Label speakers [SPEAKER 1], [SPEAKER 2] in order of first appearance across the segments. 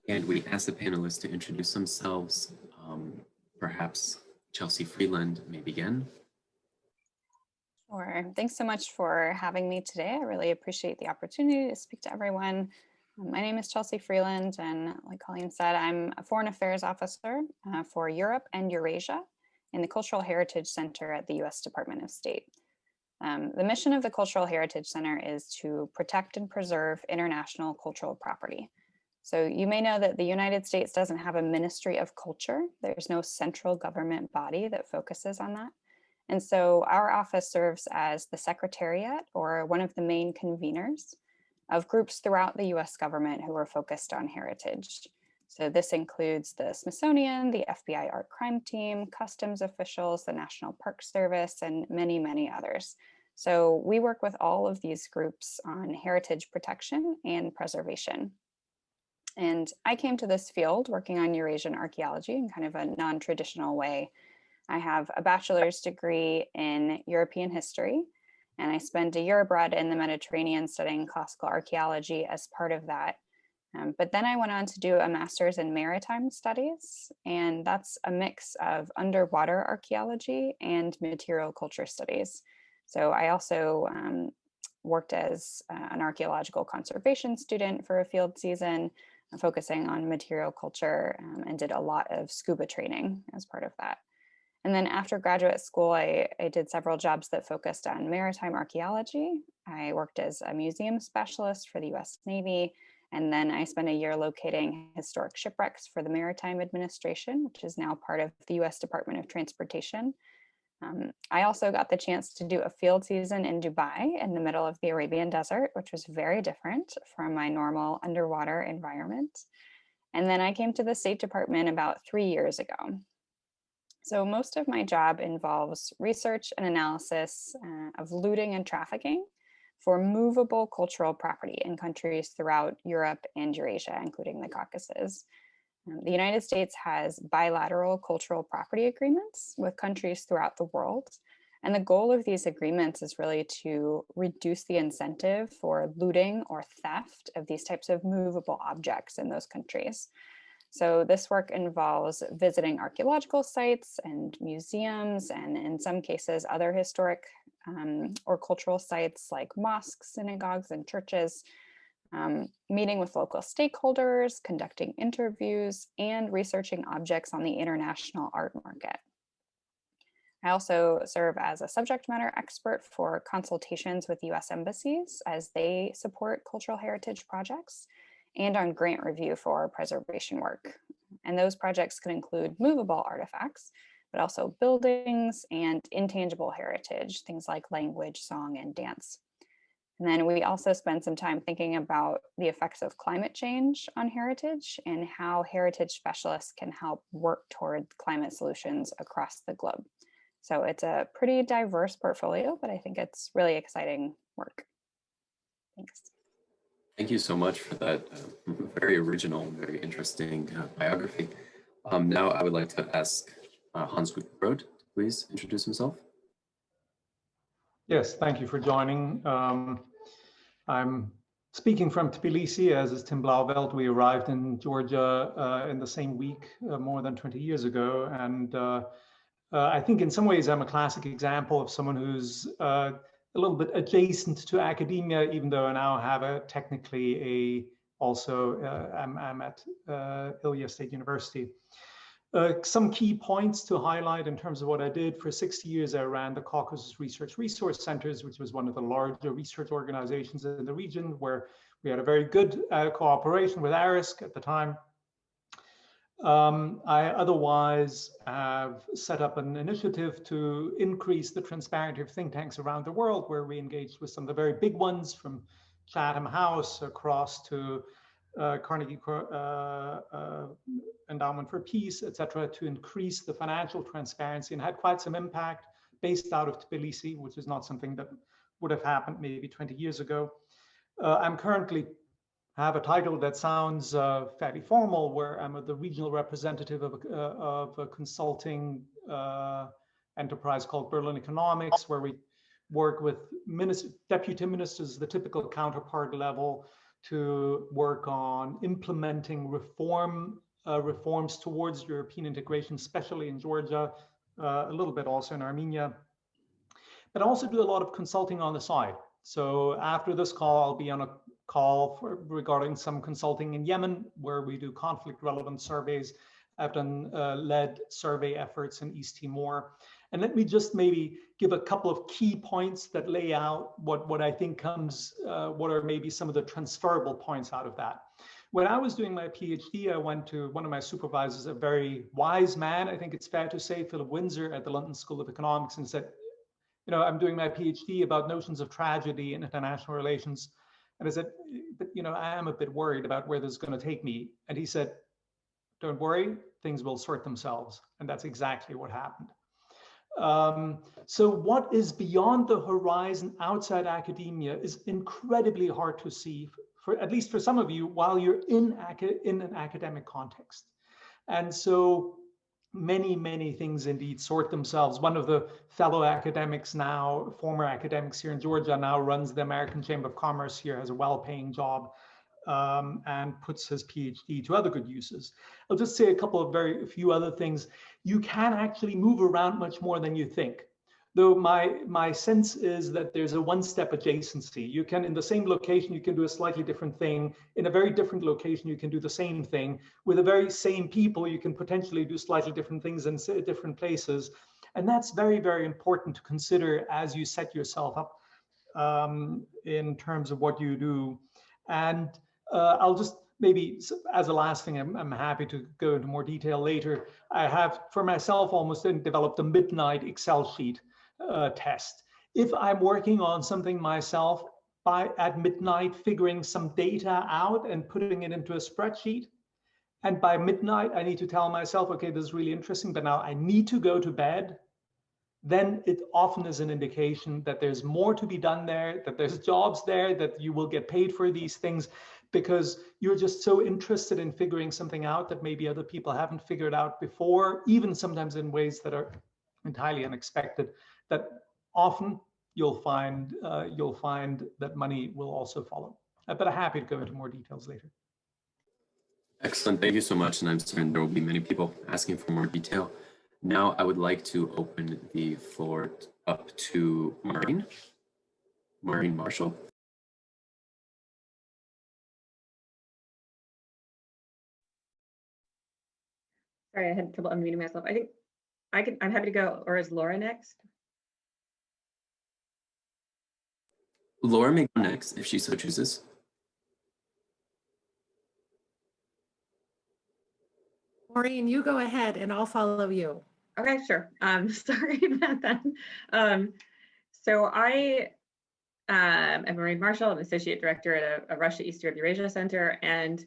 [SPEAKER 1] And we asked the panelists to introduce themselves. Perhaps Chelsea Freeland may begin.
[SPEAKER 2] Sure. Thanks so much for having me today. I really appreciate the opportunity to speak to everyone. My name is Chelsea Freeland, and like Colleen said, I'm a Foreign Affairs Officer for Europe and Eurasia in the Cultural Heritage Center at the U.S. Department of State. The mission of the Cultural Heritage Center is to protect and preserve international cultural property. So you may know that the United States doesn't have a Ministry of Culture. There's no central government body that focuses on that. And so our office serves as the secretariat or one of the main conveners of groups throughout the US government who are focused on heritage. So this includes the Smithsonian, the FBI Art Crime Team, customs officials, the National Park Service, and many, many others. So we work with all of these groups on heritage protection and preservation. And I came to this field working on Eurasian archaeology in kind of a non-traditional way. I have a bachelor's degree in European history, and I spent a year abroad in the Mediterranean studying classical archaeology as part of that. But then I went on to do a master's in maritime studies, and that's a mix of underwater archaeology and material culture studies. So I also worked as an archaeological conservation student for a field season, focusing on material culture, and did a lot of scuba training as part of that. And then after graduate school, I did several jobs that focused on maritime archaeology. I worked as a museum specialist for the US Navy, and then I spent a year locating historic shipwrecks for the Maritime Administration, which is now part of the US Department of Transportation. I also got the chance to do a field season in Dubai in the middle of the Arabian Desert, which was very different from my normal underwater environment. And then I came to the State Department about 3 years ago. So most of my job involves research and analysis of looting and trafficking for movable cultural property in countries throughout Europe and Eurasia, including the Caucasus. The United States has bilateral cultural property agreements with countries throughout the world. And the goal of these agreements is really to reduce the incentive for looting or theft of these types of movable objects in those countries. So this work involves visiting archaeological sites and museums, and in some cases, other historic or cultural sites like mosques, synagogues, and churches, meeting with local stakeholders, conducting interviews, and researching objects on the international art market. I also serve as a subject matter expert for consultations with US embassies as they support cultural heritage projects, and on grant review for preservation work. And those projects could include movable artifacts, but also buildings and intangible heritage, things like language, song, and dance. And then we also spend some time thinking about the effects of climate change on heritage and how heritage specialists can help work toward climate solutions across the globe. So it's a pretty diverse portfolio, but I think it's really exciting work. Thanks.
[SPEAKER 1] Thank you so much for that very original, very interesting biography. Now I would like to ask Hans Gutbrod to please introduce himself.
[SPEAKER 3] Yes, thank you for joining. I'm speaking from Tbilisi, as is Tim Blauvelt. We arrived in Georgia in the same week more than 20 years ago. And I think in some ways I'm a classic example of someone who's a little bit adjacent to academia, even though I now have I'm at Ilia State University. Some key points to highlight in terms of what I did. For 60 years, I ran the Caucasus Research Resource Centers, which was one of the larger research organizations in the region, where we had a very good cooperation with ARISC at the time. I otherwise have set up an initiative to increase the transparency of think tanks around the world, where we engaged with some of the very big ones, from Chatham House across to Carnegie Endowment for Peace, etc., to increase the financial transparency, and had quite some impact based out of Tbilisi, which is not something that would have happened maybe 20 years ago. I'm currently have a title that sounds fairly formal, where I'm the regional representative of a consulting enterprise called Berlin Economics, where we work with deputy ministers, the typical counterpart level, to work on implementing reforms towards European integration, especially in Georgia, a little bit also in Armenia, but I also do a lot of consulting on the side. So after this call, I'll be on a call regarding some consulting in Yemen, where we do conflict relevant surveys. I've done led survey efforts in East Timor. And let me just maybe give a couple of key points that lay out what I think comes, what are maybe some of the transferable points out of that. When I was doing my PhD, I went to one of my supervisors, a very wise man, I think it's fair to say, Philip Windsor at the London School of Economics, and said, you know, I'm doing my PhD about notions of tragedy in international relations. And I said, but, you know, I am a bit worried about where this is going to take me. And he said, don't worry, things will sort themselves. And that's exactly what happened. So what is beyond the horizon outside academia is incredibly hard to see, for at least for some of you, while you're in an academic context. And so many things indeed sort themselves. One of the fellow academics now, former academics here in Georgia, now runs the American Chamber of Commerce here, has a well-paying job, and puts his PhD to other good uses. I'll just say a couple of very few other things. You can actually move around much more than you think. Though my sense is that there's a one-step adjacency. You can, in the same location, you can do a slightly different thing. In a very different location, you can do the same thing. With the very same people, you can potentially do slightly different things in different places. And that's very, very important to consider as you set yourself up in terms of what you do. And I'll just maybe, as a last thing, I'm happy to go into more detail later. I have, for myself, almost developed a midnight Excel sheet test. If I'm working on something myself at midnight, figuring some data out and putting it into a spreadsheet, and by midnight I need to tell myself, okay, this is really interesting, but now I need to go to bed, then it often is an indication that there's more to be done there, that there's jobs there, that you will get paid for these things, because you're just so interested in figuring something out that maybe other people haven't figured out before, even sometimes in ways that are entirely unexpected, that often you'll find that money will also follow. But I'm happy to go into more details later.
[SPEAKER 1] Excellent, thank you so much. And I'm certain there will be many people asking for more detail. Now I would like to open the floor up to Maureen. Maureen Marshall.
[SPEAKER 4] Sorry, I had trouble unmuting myself. I think I'm happy to go, or is Laura next?
[SPEAKER 1] Laura may go next if she so chooses.
[SPEAKER 5] Maureen, you go ahead and I'll follow you.
[SPEAKER 4] Okay, sure. Sorry about that. So I am Maureen Marshall. I'm Associate Director at a Russia East Europe Eurasia Center, and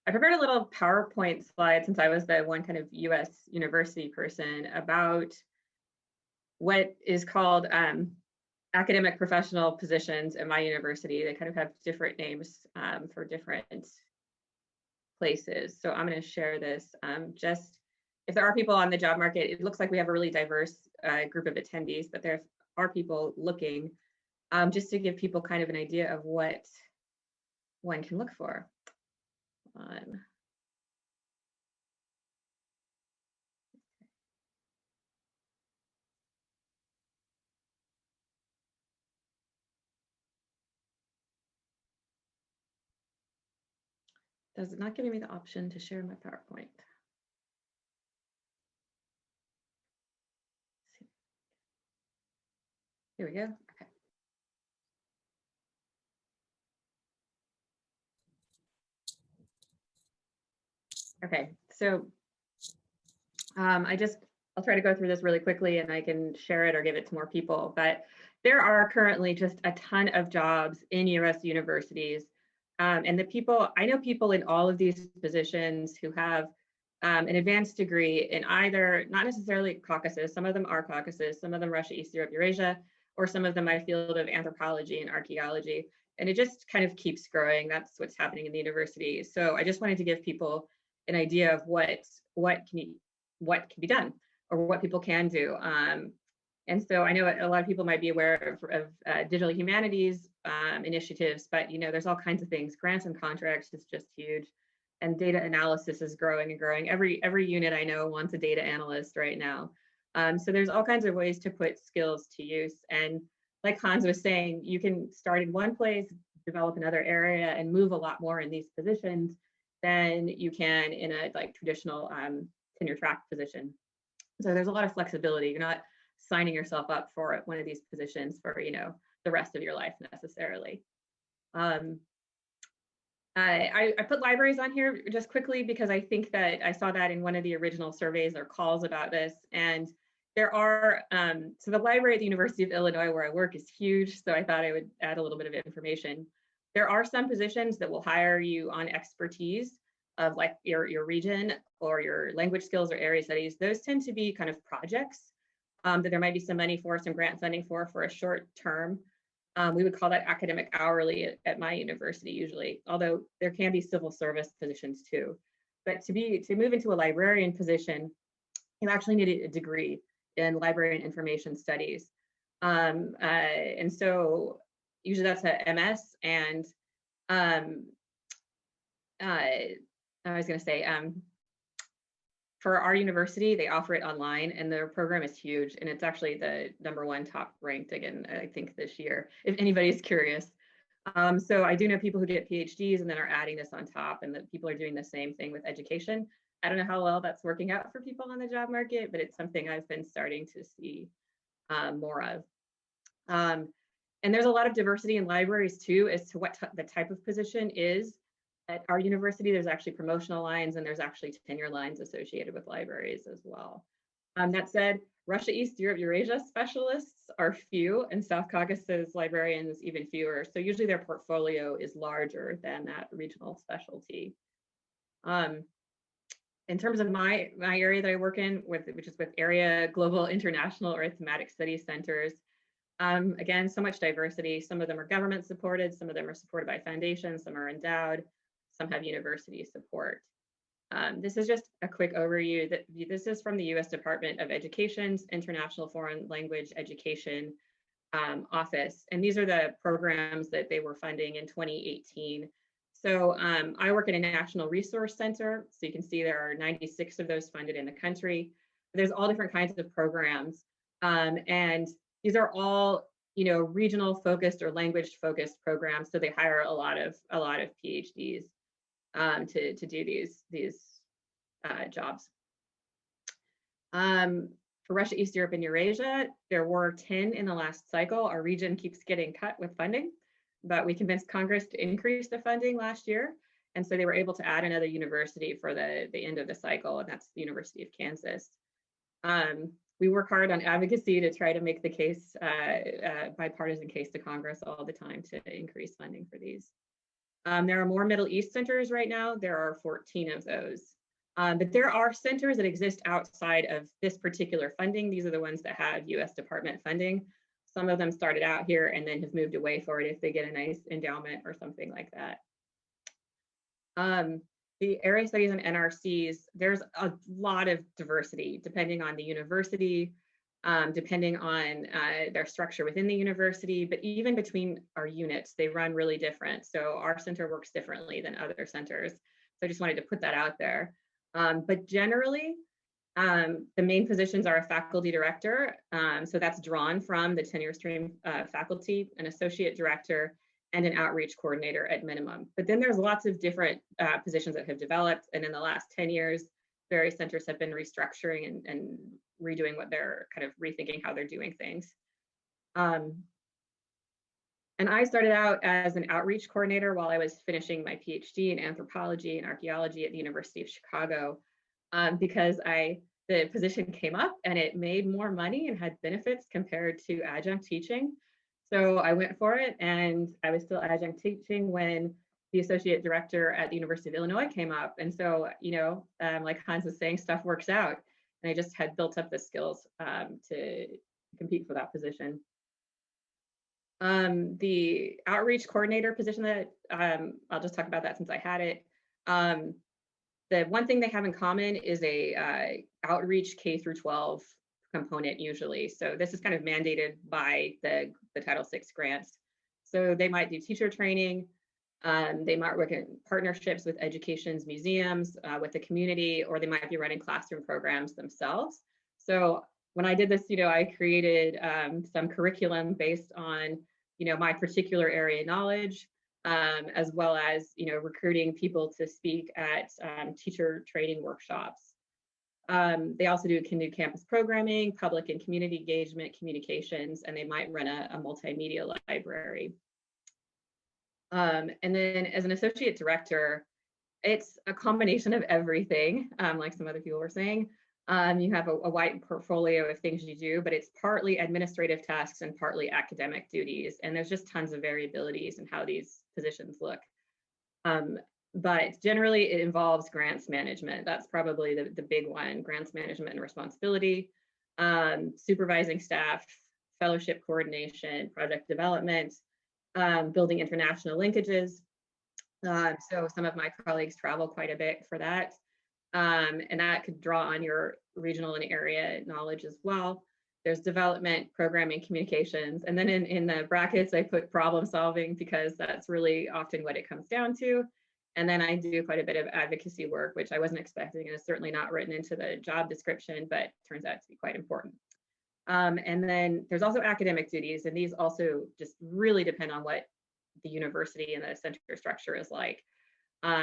[SPEAKER 4] I prepared a little PowerPoint slide, since I was the one kind of US university person, about what is called academic professional positions at my university. They kind of have different names for different places. So I'm going to share this. Just if there are people on the job market, it looks like we have a really diverse group of attendees, but there are people looking, just to give people kind of an idea of what one can look for. Does it not giving me the option to share my PowerPoint? Here we go. Okay. Okay, so I'll try to go through this really quickly, and I can share it or give it to more people, but there are currently just a ton of jobs in US universities. And I know people in all of these positions who have an advanced degree in either, not necessarily Caucasus, some of them are Caucasus, some of them Russia, East Europe, Eurasia, or some of them my field of anthropology and archaeology. And it just kind of keeps growing. That's what's happening in the university. So I just wanted to give people an idea of what can be done, or what people can do. And so I know a lot of people might be aware of digital humanities initiatives, but there's all kinds of things. Grants and contracts is just huge, and data analysis is growing and growing. Every unit I know wants a data analyst right now. So there's all kinds of ways to put skills to use. And like Hans was saying, you can start in one place, develop another area, and move a lot more in these positions than you can in a traditional tenure track position. So there's a lot of flexibility. You're not signing yourself up for one of these positions for the rest of your life necessarily. I put libraries on here just quickly because I think that I saw that in one of the original surveys or calls about this. And there are, so the library at the University of Illinois where I work is huge. So I thought I would add a little bit of information. There are some positions that will hire you on expertise of like your region or your language skills or area studies. Those tend to be kind of projects that there might be some money for, some grant funding for a short term. We would call that academic hourly at my university usually, although there can be civil service positions too. But to move into a librarian position, you actually need a degree in library and information studies. And so usually that's a MS, and I was going to say, for our university, they offer it online, and their program is huge, and it's actually the #1 top ranked again, I think, this year, if anybody's curious. So I do know people who get PhDs and then are adding this on top, and that people are doing the same thing with education. I don't know how well that's working out for people on the job market, but it's something I've been starting to see more of. And there's a lot of diversity in libraries too, as to what the type of position is. At our university, there's actually promotional lines, and there's actually tenure lines associated with libraries as well. That said, Russia, East Europe, Eurasia specialists are few, and South Caucasus librarians even fewer. So usually their portfolio is larger than that regional specialty. In terms of my area that I work in, which is with area global international or thematic studies centers, again, so much diversity. Some of them are government supported, some of them are supported by foundations, some are endowed, some have university support. This is just a quick overview. This is from the U.S. Department of Education's International Foreign Language Education Office. And these are the programs that they were funding in 2018. So I work at a national resource center. So you can see there are 96 of those funded in the country. There's all different kinds of programs. And these are all regional focused or language focused programs. So they hire a lot of PhDs to do these jobs. For Russia, East Europe, and Eurasia, there were 10 in the last cycle. Our region keeps getting cut with funding, but we convinced Congress to increase the funding last year. And so they were able to add another university for the end of the cycle, and that's the University of Kansas. We work hard on advocacy to try to make the case, bipartisan case to Congress all the time to increase funding for these. There are more Middle East centers right now. There are 14 of those. But there are centers that exist outside of this particular funding. These are the ones that have US Department funding. Some of them started out here and then have moved away for it if they get a nice endowment or something like that. The area studies and NRCs, there's a lot of diversity depending on the university, depending on their structure within the university, but even between our units, they run really different. So our center works differently than other centers. So I just wanted to put that out there. But generally, the main positions are a faculty director. So that's drawn from the tenure stream faculty, an associate director, and an outreach coordinator at minimum. But then there's lots of different positions that have developed. And in the last 10 years, various centers have been restructuring and redoing what they're kind of rethinking how they're doing things. And I started out as an outreach coordinator while I was finishing my PhD in anthropology and archaeology at the University of Chicago, because the position came up and it made more money and had benefits compared to adjunct teaching. So I went for it, and I was still adjunct teaching when the associate director at the University of Illinois came up. And so, like Hans was saying, stuff works out. And I just had built up the skills to compete for that position. The outreach coordinator position that I'll just talk about that since I had it. The one thing they have in common is a outreach K through 12 component usually. So this is kind of mandated by the Title VI grants. So they might do teacher training. They might work in partnerships with education's museums, with the community, or they might be running classroom programs themselves. So when I did this, I created some curriculum based on, my particular area knowledge, as well as, recruiting people to speak at teacher training workshops. They also can do campus programming, public and community engagement, communications, and they might run a multimedia library. And then as an associate director, it's a combination of everything, like some other people were saying. You have a wide portfolio of things you do, but it's partly administrative tasks and partly academic duties. And there's just tons of variabilities in how these positions look. But generally it involves grants management. That's probably the big one, grants management and responsibility, supervising staff, fellowship coordination, project development, building international linkages. So some of my colleagues travel quite a bit for that. And that could draw on your regional and area knowledge as well. There's development, programming, communications. And then in the brackets, I put problem solving because that's really often what it comes down to. And then I do quite a bit of advocacy work, which I wasn't expecting and is certainly not written into the job description, but turns out to be quite important. And then there's also academic duties, and these also just really depend on what the university and the center structure is like.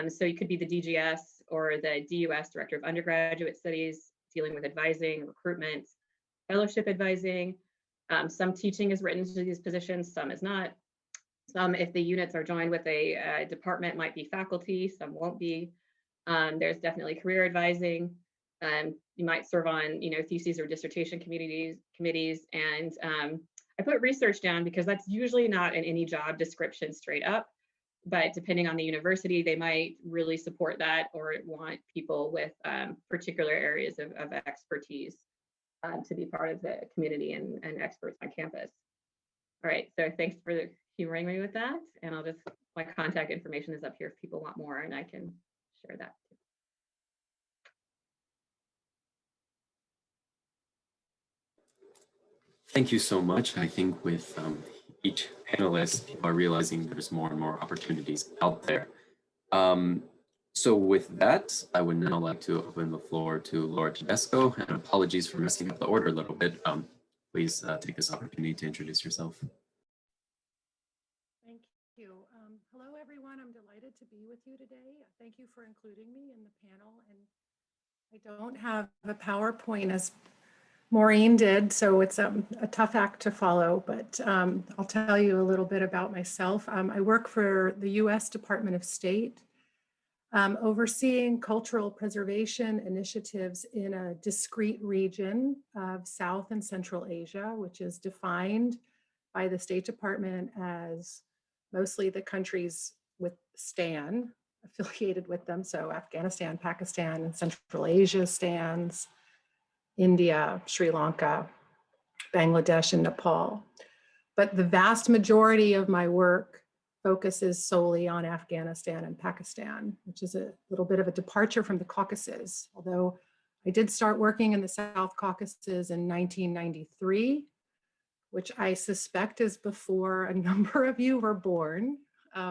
[SPEAKER 4] So you could be the DGS or the DUS, Director of Undergraduate Studies, dealing with advising, recruitment, fellowship advising. Some teaching is written to these positions, some is not. Some, if the units are joined with a department, might be faculty, some won't be. There's definitely career advising. You might serve on, theses or dissertation committees. And I put research down because that's usually not in any job description straight up. But depending on the university, they might really support that or want people with particular areas of expertise to be part of the community and experts on campus. All right, so thanks for humoring me with that. And my contact information is up here if people want more, and I can share that too.
[SPEAKER 1] Thank you so much. I think with each panelist, people are realizing there's more and more opportunities out there. So with that, I would now like to open the floor to Laura Todesco, and apologies for messing up the order a little bit. Please take this opportunity to introduce yourself.
[SPEAKER 5] Thank you. Hello, everyone. I'm delighted to be with you today. Thank you for including me in the panel. And I don't have a PowerPoint as Maureen did, so it's a tough act to follow, but I'll tell you a little bit about myself. I work for the U.S. Department of State, overseeing cultural preservation initiatives in a discrete region of South and Central Asia, which is defined by the State Department as mostly the countries with STAN affiliated with them. So Afghanistan, Pakistan, and Central Asia stands, India, Sri Lanka, Bangladesh, and Nepal. But the vast majority of my work focuses solely on Afghanistan and Pakistan, which is a little bit of a departure from the Caucasus. Although I did start working in the South Caucasus in 1993, which I suspect is before a number of you were born,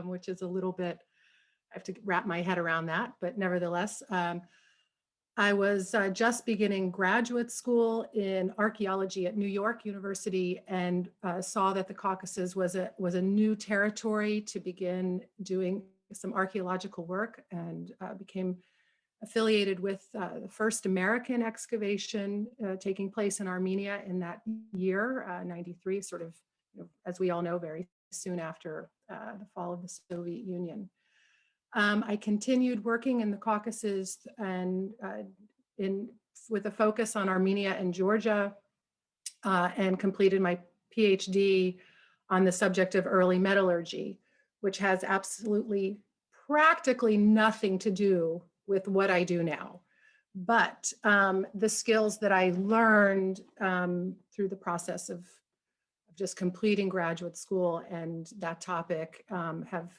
[SPEAKER 5] which is a little bit, I have to wrap my head around that, but nevertheless, I was just beginning graduate school in archaeology at New York University and saw that the Caucasus was a new territory to begin doing some archaeological work, and became affiliated with the first American excavation taking place in Armenia in that year, 93, sort of, as we all know, very soon after the fall of the Soviet Union. I continued working in the Caucasus and with a focus on Armenia and Georgia, and completed my PhD on the subject of early metallurgy, which has absolutely practically nothing to do with what I do now. But the skills that I learned through the process of just completing graduate school and that topic have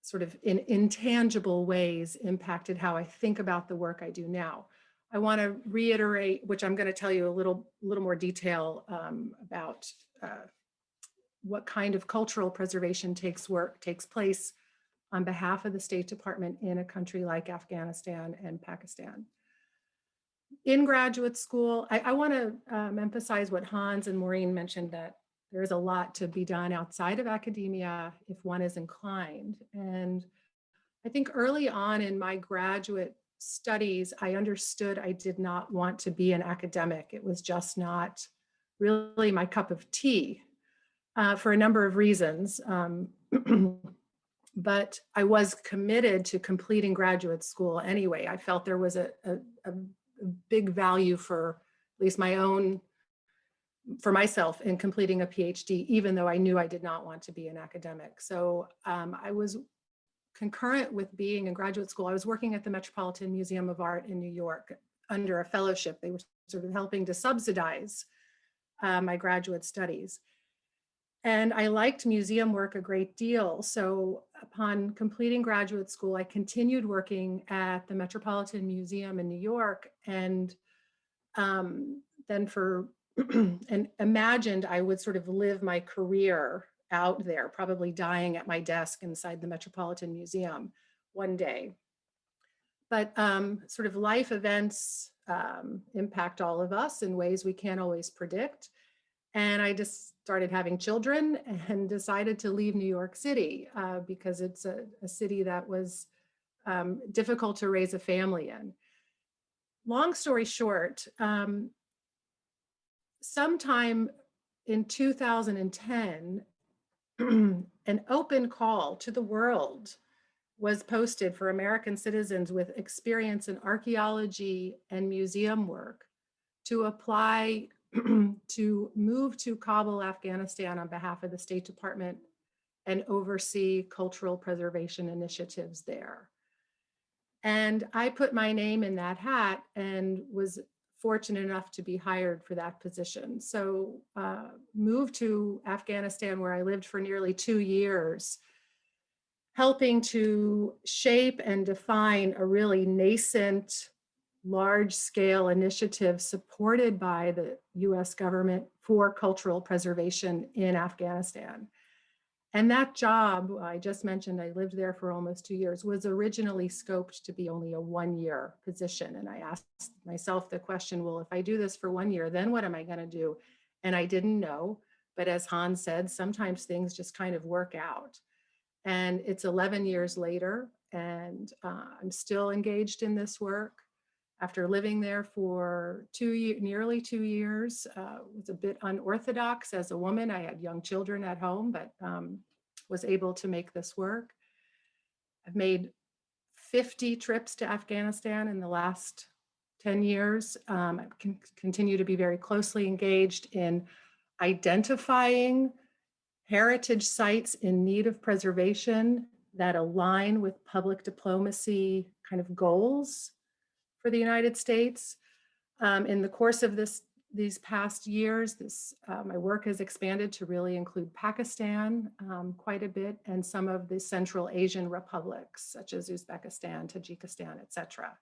[SPEAKER 5] sort of in intangible ways impacted how I think about the work I do now. I want to reiterate, which I'm going to tell you a little more detail about what kind of cultural preservation takes place on behalf of the State Department in a country like Afghanistan and Pakistan. In graduate school, I want to emphasize what Hans and Maureen mentioned, that there's a lot to be done outside of academia if one is inclined. And I think early on in my graduate studies, I understood I did not want to be an academic. It was just not really my cup of tea for a number of reasons. But I was committed to completing graduate school anyway. I felt there was a big value for at least for myself in completing a PhD, even though I knew I did not want to be an academic. So I was concurrent with being in graduate school. I was working at the Metropolitan Museum of Art in New York under a fellowship. They were sort of helping to subsidize my graduate studies. And I liked museum work a great deal. So upon completing graduate school, I continued working at the Metropolitan Museum in New York, and then and imagined I would sort of live my career out there, probably dying at my desk inside the Metropolitan Museum one day. But sort of life events impact all of us in ways we can't always predict. And I just started having children and decided to leave New York City because it's a city that was difficult to raise a family in. Long story short, sometime in 2010, an open call to the world was posted for American citizens with experience in archaeology and museum work to apply to move to Kabul, Afghanistan on behalf of the State Department and oversee cultural preservation initiatives there. And I put my name in that hat and was fortunate enough to be hired for that position. So moved to Afghanistan, where I lived for nearly 2 years, helping to shape and define a really nascent, large-scale initiative supported by the US government for cultural preservation in Afghanistan. And that job, I just mentioned, I lived there for almost 2 years, was originally scoped to be only a 1-year position. And I asked myself the question, well, if I do this for 1 year, then what am I going to do? And I didn't know. But as Hans said, sometimes things just kind of work out. And it's 11 years later, and I'm still engaged in this work. After living there for nearly 2 years, was a bit unorthodox as a woman. I had young children at home, but was able to make this work. I've made 50 trips to Afghanistan in the last 10 years. I continue to be very closely engaged in identifying heritage sites in need of preservation that align with public diplomacy kind of goals for the United States. In the course of these past years, my work has expanded to really include Pakistan quite a bit, and some of the Central Asian republics, such as Uzbekistan, Tajikistan, etc.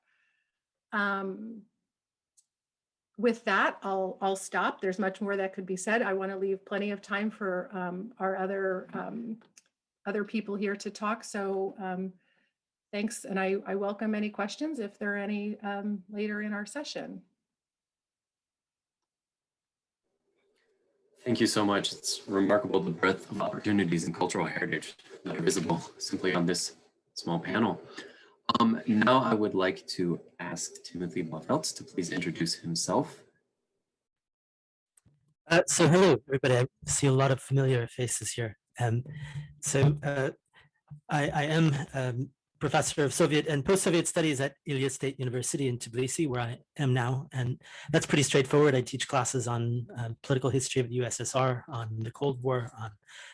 [SPEAKER 5] With that, I'll stop. There's much more that could be said. I want to leave plenty of time for our other people here to talk. So thanks, and I welcome any questions if there are any later in our session.
[SPEAKER 1] Thank you so much. It's remarkable the breadth of opportunities in cultural heritage that are visible simply on this small panel. Now I would like to ask Timothy Blauvelt to please introduce himself.
[SPEAKER 6] So hello, everybody. I see a lot of familiar faces here. I am professor of Soviet and post-Soviet studies at Ilia State University in Tbilisi, where I am now. And that's pretty straightforward. I teach classes on political history of the USSR, on the Cold War, on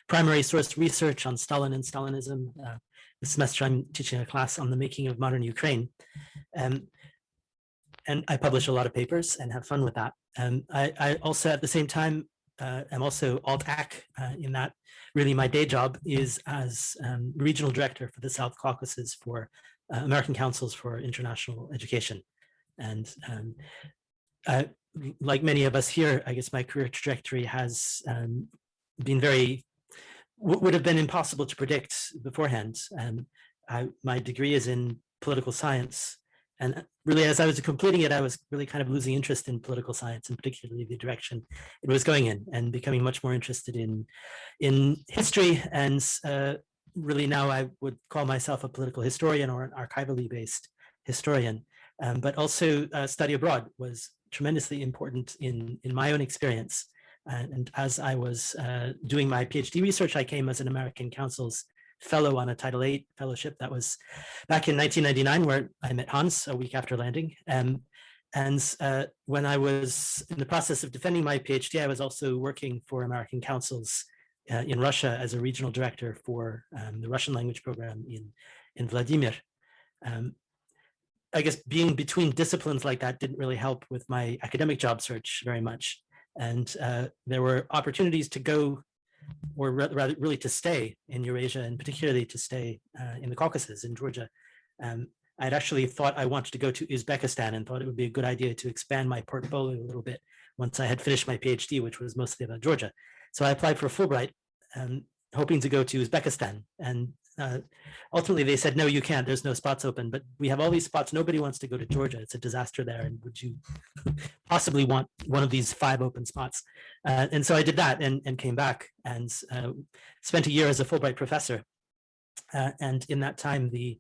[SPEAKER 6] primary source research on Stalin and Stalinism. This semester, I'm teaching a class on the making of modern Ukraine. And I publish a lot of papers and have fun with that. I also, at the same time, I'm also alt-ac in that really my day job is as regional director for the South Caucasus for American Councils for International Education. And like many of us here, I guess my career trajectory has been would have been impossible to predict beforehand. My degree is in political science. And really, as I was completing it, I was really kind of losing interest in political science, and particularly the direction it was going in, and becoming much more interested in history. And really now I would call myself a political historian or an archivally based historian. But also study abroad was tremendously important in my own experience. And as I was doing my PhD research, I came as an American Council's fellow on a Title VIII fellowship. That was back in 1999, where I met Hans a week after landing. And when I was in the process of defending my PhD, I was also working for American Councils in Russia as a regional director for the Russian language program in Vladimir. I guess being between disciplines like that didn't really help with my academic job search very much. And there were opportunities to go, or rather really to stay in Eurasia, and particularly to stay in the Caucasus, in Georgia. I'd actually thought I wanted to go to Uzbekistan and thought it would be a good idea to expand my portfolio a little bit once I had finished my PhD, which was mostly about Georgia. So I applied for a Fulbright, hoping to go to Uzbekistan. And ultimately they said, no, you can't, there's no spots open, but we have all these spots. Nobody wants to go to Georgia. It's a disaster there. And would you possibly want one of these 5 open spots? And so I did that and came back and spent a year as a Fulbright professor. And in that time, the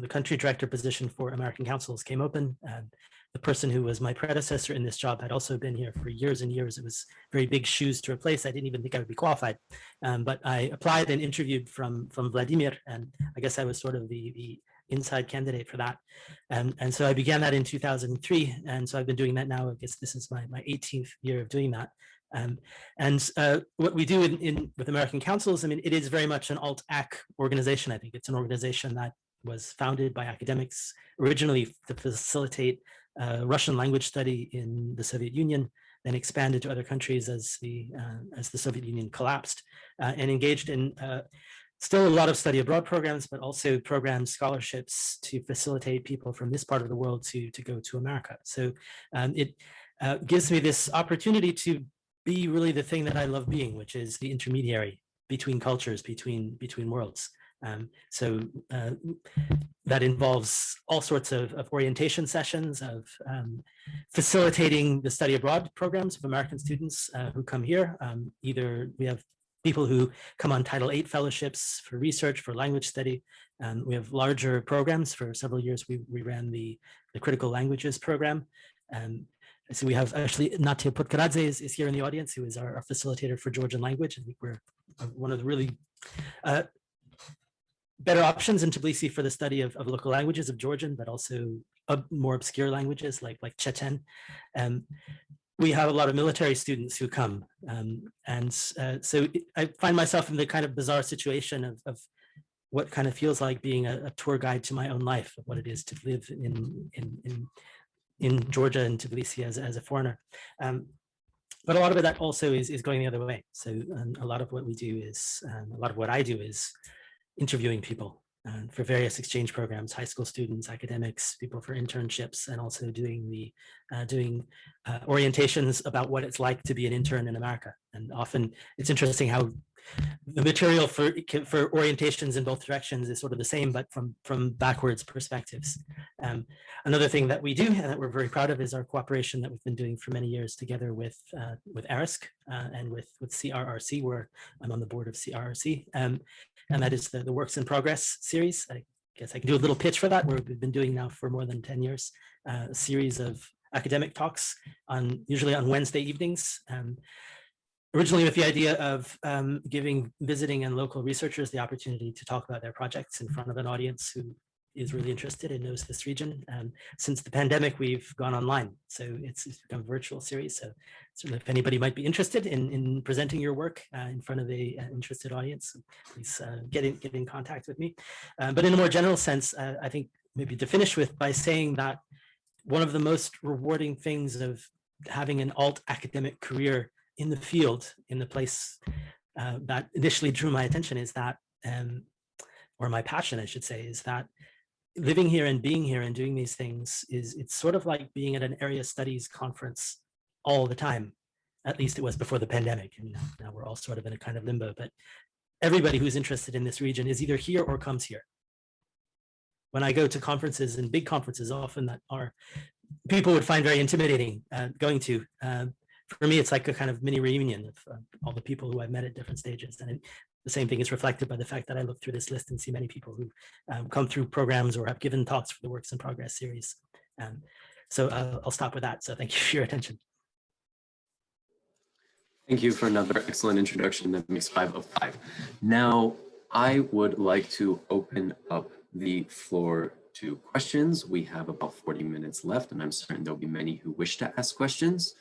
[SPEAKER 6] country director position for American Councils came open. The person who was my predecessor in this job had also been here for years and years. It was very big shoes to replace. I didn't even think I would be qualified, but I applied and interviewed from Vladimir, and I guess I was sort of the inside candidate for that. And so I began that in 2003, and so I've been doing that now. I guess this is my 18th year of doing that. And what we do with American Councils, I mean, it is very much an alt-ac organization. I think it's an organization that was founded by academics originally to facilitate Russian language study in the Soviet Union, then expanded to other countries as the Soviet Union collapsed, and engaged in still a lot of study abroad programs, but also programs, scholarships to facilitate people from this part of the world to go to America. So it gives me this opportunity to be really the thing that I love being, which is the intermediary between cultures, between worlds. So that involves all sorts of orientation sessions, of facilitating the study abroad programs of American students who come here. Either we have people who come on Title VIII fellowships for research, for language study. We have larger programs. For several years, we ran the critical languages program. So we have actually Natia Potkaradze is here in the audience, who is our facilitator for Georgian language. I think we're one of the really better options in Tbilisi for the study of local languages of Georgian, but also more obscure languages like Chechen. We have a lot of military students who come. So I find myself in the kind of bizarre situation of what kind of feels like being a tour guide to my own life, of what it is to live in Georgia and Tbilisi as a foreigner. But a lot of it that also is going the other way. So a lot of what we do is, a lot of what I do is interviewing people for various exchange programs, high school students, academics, people for internships, and also doing orientations about what it's like to be an intern in America. And often it's interesting how the material for orientations in both directions is sort of the same, but from backwards perspectives. Another thing that we do and that we're very proud of is our cooperation that we've been doing for many years together with ARISC and with CRRC, where I'm on the board of CRRC. And that is the Works in Progress series. I guess I can do a little pitch for that, where we've been doing now for more than 10 years, a series of academic talks usually on Wednesday evenings. Originally with the idea of giving visiting and local researchers the opportunity to talk about their projects in front of an audience who is really interested and knows this region. Since the pandemic, we've gone online. So it's become a virtual series. So certainly if anybody might be interested in presenting your work in front of an interested audience, please get in contact with me. But in a more general sense, I think maybe to finish with by saying that one of the most rewarding things of having an alt academic career in the field, in the place that initially drew my attention is that, or my passion, I should say, is that living here and being here and doing these things it's sort of like being at an area studies conference all the time. At least it was before the pandemic, and now we're all sort of in a kind of limbo, but everybody who's interested in this region is either here or comes here. When I go to conferences, and big conferences often that are people would find very intimidating going to, for me, it's like a kind of mini reunion of all the people who I've met at different stages. And the same thing is reflected by the fact that I look through this list and see many people who come through programs or have given talks for the Works in Progress series. So I'll stop with that. So thank you for your attention.
[SPEAKER 1] Thank you for another excellent introduction. That makes 5 of 5. Now, I would like to open up the floor to questions. We have about 40 minutes left, and I'm certain there'll be many who wish to ask questions.